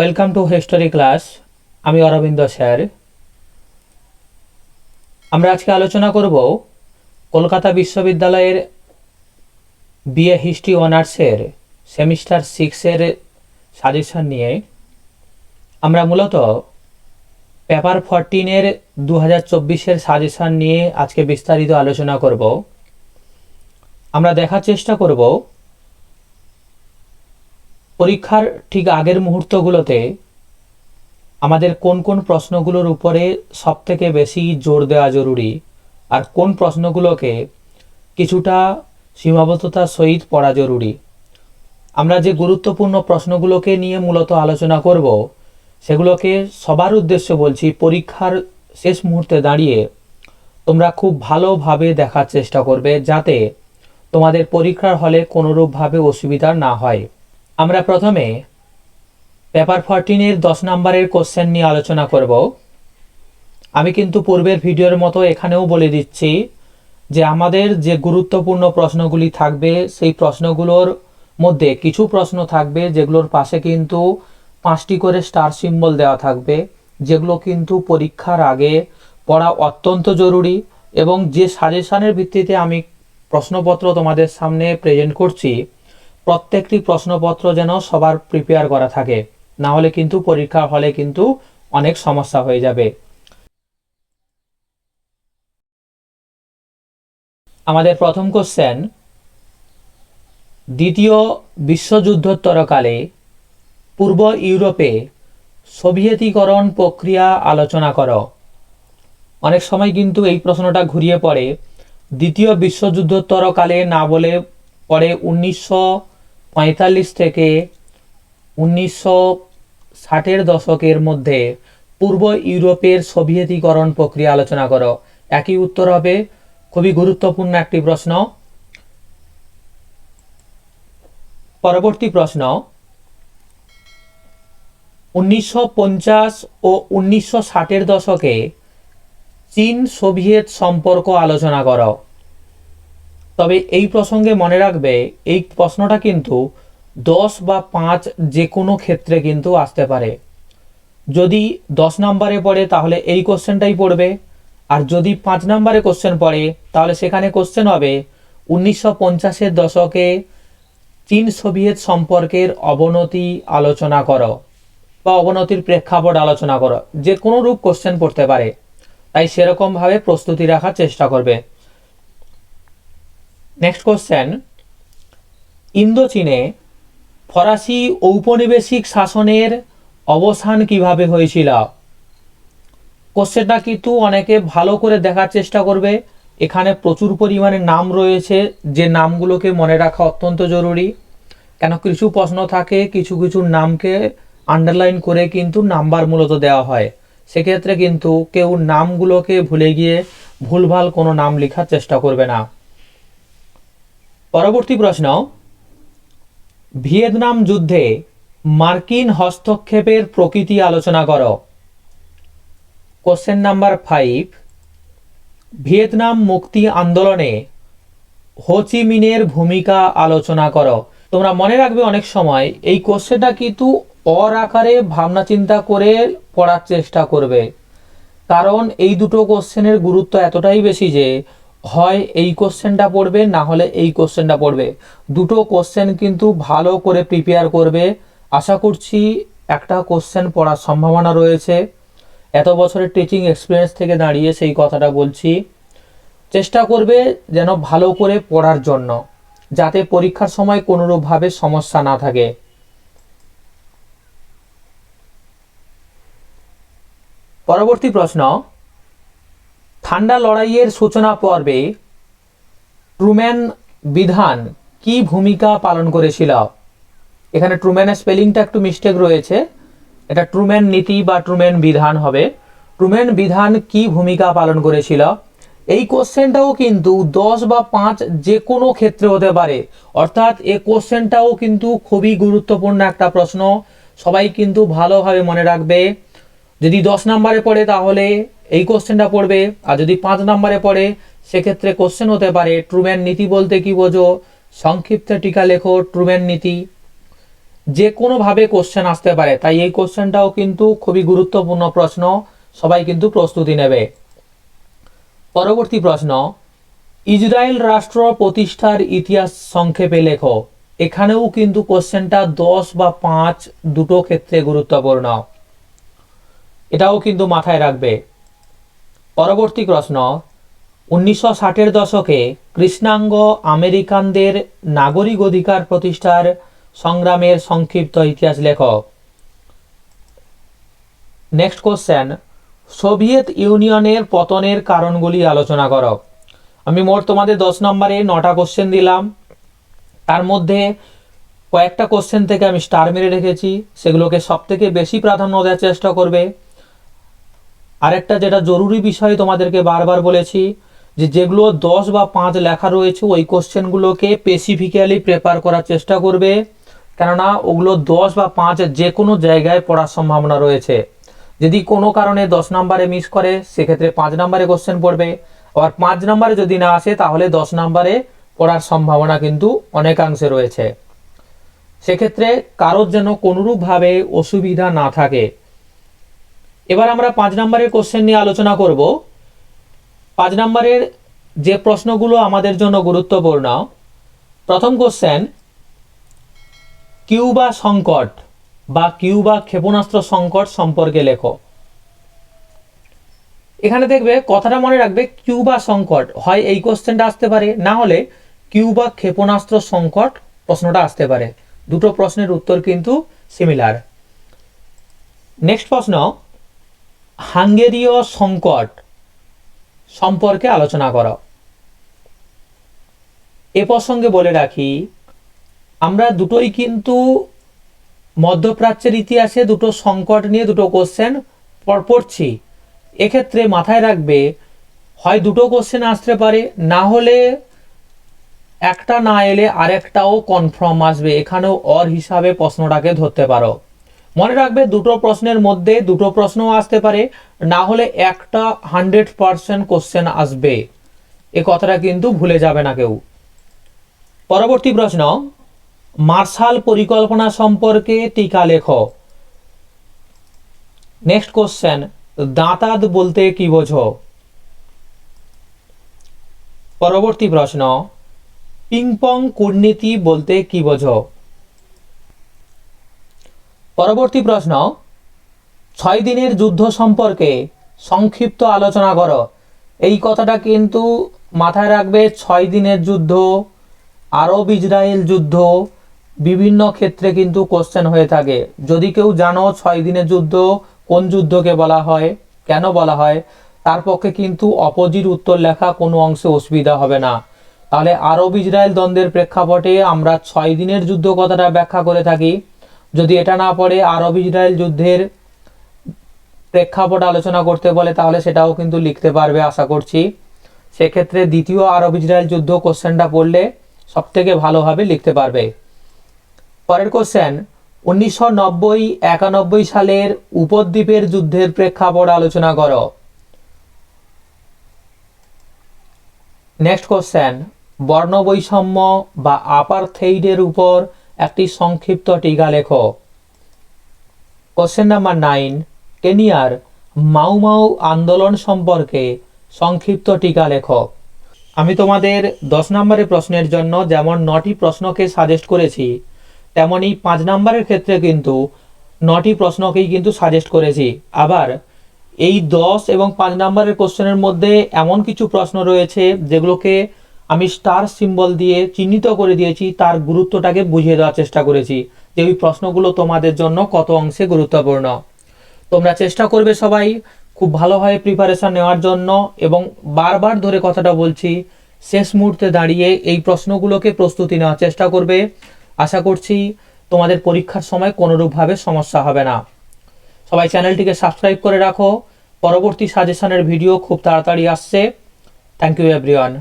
Welcome to history class. আমি Aurobindo sir. আমরা আজকে আলোচনা করব কলকাতা বিশ্ববিদ্যালয়ের বিএ হিস্ট্রি অনার্সের সেমিস্টার 6-এর সাজেশন নিয়ে। আমরা মূলত পেপার 14-এর 2024-এর সাজেশন নিয়ে আজকে বিস্তারিত আলোচনা করব। আমরা দেখার চেষ্টা করব পরীক্ষার ঠিক আগের মুহূর্তগুলোতে আমাদের কোন কোন প্রশ্নগুলোর উপরে সবথেকে বেশি জোর দেওয়া জরুরি, আর কোন প্রশ্নগুলোকে কিছুটা সীমাবদ্ধতার সহিত পড়া জরুরি। আমরা যে গুরুত্বপূর্ণ প্রশ্নগুলোকে নিয়ে মূলত আলোচনা করব, সেগুলোকে সবার উদ্দেশ্যে বলছি, পরীক্ষার শেষ মুহূর্তে দাঁড়িয়ে তোমরা খুব ভালোভাবে দেখার চেষ্টা করবে, যাতে তোমাদের পরীক্ষার হলে কোনোরূপভাবে অসুবিধা না হয়। আমরা প্রথমে পেপার 14-এর 10 নম্বরের কোশ্চেন নিয়ে আলোচনা করব। আমি কিন্তু পূর্বের ভিডিওর মতো এখানেও বলে দিচ্ছি যে আমাদের যে গুরুত্বপূর্ণ প্রশ্নগুলি থাকবে, সেই প্রশ্নগুলোর মধ্যে কিছু প্রশ্ন থাকবে যেগুলোর পাশে কিন্তু 5টি করে স্টার সিম্বল দেওয়া থাকবে, যেগুলো কিন্তু পরীক্ষার আগে পড়া অত্যন্ত জরুরি। এবং যে সাজেশনের ভিত্তিতে আমি প্রশ্নপত্র তোমাদের সামনে প্রেজেন্ট করছি, প্রত্যেকটি প্রশ্নপত্র যেন সবার প্রিপেয়ার করা থাকে, না হলে কিন্তু পরীক্ষার হলে কিন্তু অনেক সমস্যা হয়ে যাবে। আমাদের প্রথম কোশ্চেন, দ্বিতীয় বিশ্বযুদ্ধোত্তরকালে পূর্ব ইউরোপে সোভিয়েতীকরণ প্রক্রিয়া আলোচনা করো। অনেক সময় কিন্তু এই প্রশ্নটা ঘুরিয়ে পড়ে, দ্বিতীয় বিশ্বযুদ্ধোত্তরকালে না বলে পরে 1945 থেকে 1960-এর দশকের মধ্যে পূর্ব ইউরোপের সোভিয়েতীকরণ প্রক্রিয়া আলোচনা করো। একই উত্তর হবে। খুবই গুরুত্বপূর্ণ একটি প্রশ্ন। পরবর্তী প্রশ্ন, 1950 ও 1960-এর দশকে চীন সোভিয়েত সম্পর্ক আলোচনা করো। তবে এই প্রসঙ্গে মনে রাখবে, এই প্রশ্নটা কিন্তু 10 বা 5 যে কোনো ক্ষেত্রে কিন্তু আসতে পারে। যদি 10 নম্বরে পড়ে তাহলে এই কোশ্চেনটাই পড়বে, আর যদি 5 নম্বরে কোশ্চেন পড়ে তাহলে সেখানে কোশ্চেন হবে 1950-এর দশকে চীন সোভিয়েত সম্পর্কের অবনতি আলোচনা করো, বা অবনতির প্রেক্ষাপট আলোচনা করো। যে কোনো রূপ কোশ্চেন পড়তে পারে, তাই সেরকমভাবে প্রস্তুতি রাখার চেষ্টা করবে। নেক্সট কোশ্চেন, ইন্দোচীনে ফরাসি ঔপনিবেশিক শাসনের অবসান কিভাবে হয়েছিল? কোশ্চেনটা কিন্তু অনেকে ভালো করে দেখার চেষ্টা করবে। এখানে প্রচুর পরিমাণে নাম রয়েছে, যে নামগুলোকে মনে রাখা অত্যন্ত জরুরি। কেন কিছু প্রশ্ন থাকে, কিছু কিছু নামকে আন্ডারলাইন করে কিন্তু নাম্বার মূলত দেওয়া হয়। সেক্ষেত্রে কিন্তু কেউ নামগুলোকে ভুলে গিয়ে ভুলভাল কোনো নাম লেখার চেষ্টা করবে না। পরবর্তী প্রশ্ন, ভিয়েতনাম যুদ্ধে মার্কিন হস্তক্ষেপের প্রকৃতি আলোচনা করো। কোশ্চেন নাম্বার 5, ভিয়েতনাম মুক্তি আন্দোলনে হো চি মিনের ভূমিকা আলোচনা করো। তোমরা মনে রাখবে, অনেক সময় এই কোশ্চেনটা কিন্তু অর আকারে ভাবনা চিন্তা করে পড়ার চেষ্টা করবে, কারণ এই দুটো কোশ্চেনের গুরুত্ব এতটাই বেশি যে হয় এই কোশ্চেনটা পড়বে, না হলে এই কোশ্চেনটা পড়বে। দুটো কোশ্চেন কিন্তু ভালো করে প্রিপেয়ার করবে। আশা করছি একটা কোশ্চেন পড়ার সম্ভাবনা রয়েছে। এত বছরের টিচিং এক্সপিরিয়েন্স থেকে দাঁড়িয়ে সেই কথাটা বলছি। চেষ্টা করবে যেন ভালো করে পড়ার জন্য, যাতে পরীক্ষার সময় কোনোরূপভাবে সমস্যা না থাকে। পরবর্তী প্রশ্ন, ঠান্ডা লড়াইয়ের সূচনা পর্বে ট্রুম্যান বিধান কি ভূমিকা পালন করেছিল? এখানে ট্রুম্যানের স্পেলিংটা একটু মিস্টেক রয়েছে, এটা ট্রুম্যান নীতি বা ট্রুম্যান বিধান হবে। ট্রুম্যান বিধান কি ভূমিকা পালন করেছিল? এই কোশ্চেনটাও কিন্তু 10 বা 5 যে কোনো ক্ষেত্রে হতে পারে, অর্থাৎ এই কোশ্চেনটাও কিন্তু খুবই গুরুত্বপূর্ণ একটা প্রশ্ন। সবাই কিন্তু ভালোভাবে মনে রাখবে। যদি 10 নম্বরে পড়ে তাহলে এই কোশ্চেনটা পড়বে, আর যদি 5 নম্বরে পড়ে সেক্ষেত্রে কোশ্চেন হতে পারে ট্রুম্যান নীতি বলতে কি বোঝো, সংক্ষিপ্ত টিকা লেখো ট্রুম্যান নীতি। যে কোনোভাবে কোশ্চেন আসতে পারে, তাই এই কোশ্চেনটাও কিন্তু খুবই গুরুত্বপূর্ণ প্রশ্ন, সবাই কিন্তু প্রস্তুতি নেবে। পরবর্তী প্রশ্ন, ইসরায়েল রাষ্ট্র প্রতিষ্ঠার ইতিহাস সংক্ষেপে লেখো। এখানেও কিন্তু কোশ্চেনটা 10 বা 5 দুটো ক্ষেত্রে গুরুত্বপূর্ণ, এটাও কিন্তু মাথায় রাখবে। পরবর্তী প্রশ্ন, 1960-এর দশকে কৃষ্ণাঙ্গ আমেরিকানদের নাগরিক অধিকার প্রতিষ্ঠার সংগ্রামের সংক্ষিপ্ত ইতিহাস লেখো। নেক্সট কোশ্চেন, সোভিয়েত ইউনিয়নের পতনের কারণগুলি আলোচনা করো। আমি মোট তোমাদের 10 নম্বরে 9টা কোশ্চেন দিলাম, তার মধ্যে কয়েকটা কোশ্চেন থেকে আমি স্টার মেরে রেখেছি, সেগুলোকে সব থেকে বেশি প্রাধান্য দেওয়ার চেষ্টা করবে। আরেকটা যেটা জরুরি বিষয় তোমাদেরকে বারবার বলেছি, যেগুলো 10 বা 5 লেখা রয়েছে ওই কোশ্চেনগুলোকে স্পেসিফিক্যালি প্রেপার করার চেষ্টা করবে, কেননা ওগুলো 10 বা 5 যে কোনো জায়গায় পড়ার সম্ভাবনা রয়েছে। যদি কোনো কারণে 10 নম্বরে মিস করে সেক্ষেত্রে 5 নম্বরে কোশ্চেন পড়বে, আবার 5 নম্বরে যদি না আসে তাহলে 10 নম্বরে পড়ার সম্ভাবনা কিন্তু অনেকাংশে রয়েছে। সেক্ষেত্রে কারোর যেন কোনোরূপভাবে অসুবিধা না থাকে। এবার আমরা 5 নম্বরের কোশ্চেন নিয়ে আলোচনা করব। 5 নম্বরের যে প্রশ্নগুলো আমাদের জন্য গুরুত্বপূর্ণ, প্রথম কোশ্চেন, কিউবা সংকট বা কিউবা ক্ষেপণাস্ত্র সংকট সম্পর্কে লেখো। এখানে দেখবে কথাটা মনে রাখবে, কিউবা সংকট হয় এই কোশ্চেনটা আসতে পারে, না হলে কিউবা ক্ষেপণাস্ত্র সংকট প্রশ্নটা আসতে পারে। দুটো প্রশ্নের উত্তর কিন্তু সিমিলার। নেক্সট প্রশ্ন, হাঙ্গেরীয় সংকট সম্পর্কে আলোচনা করো। এ প্রসঙ্গে বলে রাখি, আমরা দুটোই কিন্তু মধ্যপ্রাচ্যের ইতিহাসে দুটো সংকট নিয়ে দুটো কোশ্চেন পড়ছি। এক্ষেত্রে মাথায় রাখবে, হয় দুটো কোশ্চেন আসতে পারে, না হলে একটা না এলে আরেকটাও কনফার্ম আসবে। এখানেও অর হিসাবে প্রশ্নটাকে ধরতে পারো। মনে রাখবে, দুটো প্রশ্নের মধ্যে দুটো প্রশ্নও আসতে পারে, না হলে একটা 100% কোশ্চেন আসবে, এ কথাটা কিন্তু ভুলে যাবে না কেউ। পরবর্তী প্রশ্ন, মার্শাল পরিকল্পনা সম্পর্কে টিকা লেখো। নেক্সট কোশ্চেন, দাঁতাদ বলতে কি বোঝো। পরবর্তী প্রশ্ন, পিংপং কূটনীতি বলতে কি বোঝো। পরবর্তী প্রশ্ন, 6 দিনের যুদ্ধ সম্পর্কে সংক্ষিপ্ত আলোচনা করো। এই কথাটা কিন্তু মাথায় রাখবে, 6 দিনের যুদ্ধ, আরব ইসরায়েল যুদ্ধ, বিভিন্ন ক্ষেত্রে কিন্তু কোশ্চেন হয়ে থাকে। যদি কেউ জানো 6 দিনের যুদ্ধ কোন যুদ্ধকে বলা হয়, কেন বলা হয়, তার পক্ষে কিন্তু অপোজিট উত্তর লেখা কোনো অংশে অসুবিধা হবে না। তাহলে আরব ইসরায়েল দ্বন্দ্বের প্রেক্ষাপটে আমরা 6 দিনের যুদ্ধ কথাটা ব্যাখ্যা করে থাকি। যদি এটা না পড়ে আরব ইসরায়েল যুদ্ধের প্রেক্ষাপট আলোচনা করতে বলে, তাহলে সেটাও কিন্তু লিখতে পারবে আশা করছি। সেক্ষেত্রে দ্বিতীয় আরব ইসরায়েল যুদ্ধ কোশ্চেনটা পড়লে সব থেকে ভালোভাবে লিখতে পারবে। পরের কোশ্চেন, 1990-91 সালের উপদ্বীপের যুদ্ধের প্রেক্ষাপট আলোচনা করো। নেক্সট কোশ্চেন, বর্ণ বৈষম্য বা আপারথেইডের উপর একটি সংক্ষিপ্ত টিকা লেখো। কোশ্চেন নাম্বার 9, কেনিয়ার মাউ মাউ আন্দোলন সম্পর্কে সংক্ষিপ্ত টিকা লেখো। আমি তোমাদের 10 নম্বরের প্রশ্নের জন্য যেমন 9টি প্রশ্নকে সাজেস্ট করেছি, তেমনি 5 নম্বরের ক্ষেত্রে কিন্তু 9টি প্রশ্নকেই কিন্তু সাজেস্ট করেছি। আবার এই 10 এবং 5 নম্বরের কোশ্চেনের মধ্যে এমন কিছু প্রশ্ন রয়েছে যেগুলোকে আমি স্টার সিম্বল দিয়ে চিহ্নিত করে দিয়েছি, তার গুরুত্বটাকে বুঝিয়ে দেওয়ার চেষ্টা করেছি যে ওই প্রশ্নগুলো তোমাদের জন্য কত অংশে গুরুত্বপূর্ণ। তোমরা চেষ্টা করবে সবাই খুব ভালোভাবে প্রিপারেশন নেওয়ার জন্য, এবং বারবার ধরে কথাটা বলছি, শেষ মুহূর্তে দাঁড়িয়ে এই প্রশ্নগুলোকে প্রস্তুতি নেওয়ার চেষ্টা করবে। আশা করছি তোমাদের পরীক্ষার সময় কোনোরূপভাবে সমস্যা হবে না। সবাই চ্যানেলটিকে সাবস্ক্রাইব করে রাখো, পরবর্তী সাজেশনের ভিডিও খুব তাড়াতাড়ি আসছে। Thank you everyone.